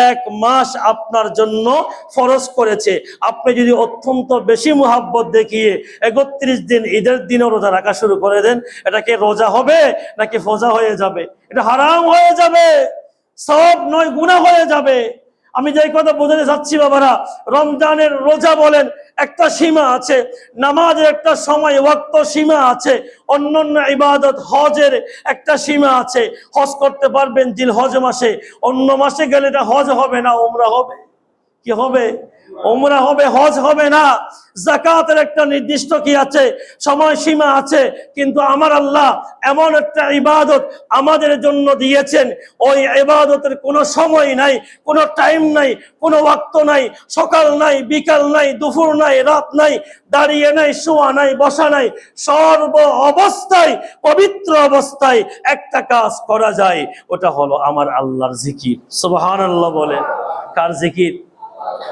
এক মাস আপনার জন্য ফরজ করেছে। আপনি যদি অত্যন্ত বেশি মুহাব্বত দেখিয়ে 31 দিন ঈদের দিনও রোজা রাখা শুরু করে দেন, এটা কি রোজা হবে নাকি ফজা হয়ে যাবে? এটা হারাম হয়ে যাবে, সওয়াব নয় গুনাহ হয়ে যাবে। আমি যেই কথা বোঝাতে চাচ্ছি বাবারা, রমজানের রোজা বলেন একটা সীমা আছে, নামাজের একটা সময় ওয়াক্ত সীমা আছে, অন্যান্য ইবাদত হজের একটা সীমা আছে। হজ করতে পারবেন জিলহজ মাসে, অন্য মাসে গেলে এটা হজ হবে না, উমরা হবে। কি হবে? উমরা হবে, হজ হবে না। যাকাতের একটা নির্দিষ্ট কি আছে, সময় সীমা আছে। কিন্তু আমার আল্লাহ এমন একটা ইবাদত আমাদের জন্য দিয়েছেন, ওই ইবাদতের কোনো সময় নাই, কোনো টাইম নাই, কোনো ওয়াক্ত নাই, সকাল নাই, বিকাল নাই, দুপুর নাই, রাত নাই, দাঁড়িয়ে নাই, শোয়া নাই, বসা নাই, সর্ব অবস্থায় পবিত্র অবস্থায় একটা কাজ করা যায়, ওটা হলো আমার আল্লাহর জিকির। সুবহানাল্লাহ বলে। কার জিকির?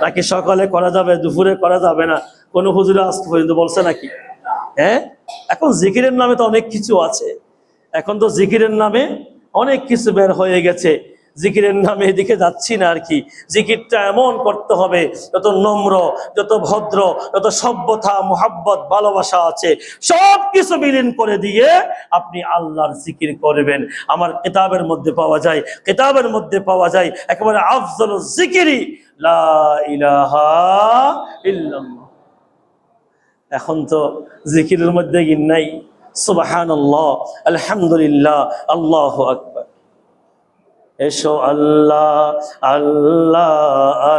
নাকি সকালে করা যাবে, দুপুরে করা যাবে না? কোন হুজুরে আজ পর্যন্ত বলছে নাকি? হ্যাঁ, এখন জিকিরের নামে তো অনেক কিছু আছে। এখন তো জিকিরের নামে অনেক কিছু বের হয়ে গেছে। জিকিরের নামে এদিকে যাচ্ছি না আর কি। জিকিরটা এমন করতে হবে যত নম্র, যত ভদ্র, যত সভ্যতা, মুহাব্বত, ভালোবাসা আছে সব কিছু বিলীন করে দিয়ে আপনি আল্লাহর জিকির করবেন। আমার কিতাবের মধ্যে পাওয়া যায়, কিতাবের মধ্যে পাওয়া যায় একেবারে আফজলুজ জিকিরি লা ইলাহা ইল্লাল্লাহ। এখন তো জিকিরের মধ্যে গিন নাই সুবহানাল্লাহ, আলহামদুলিল্লাহ, আল্লাহু আকবার। এসো আল্লাহ আল্লাহ।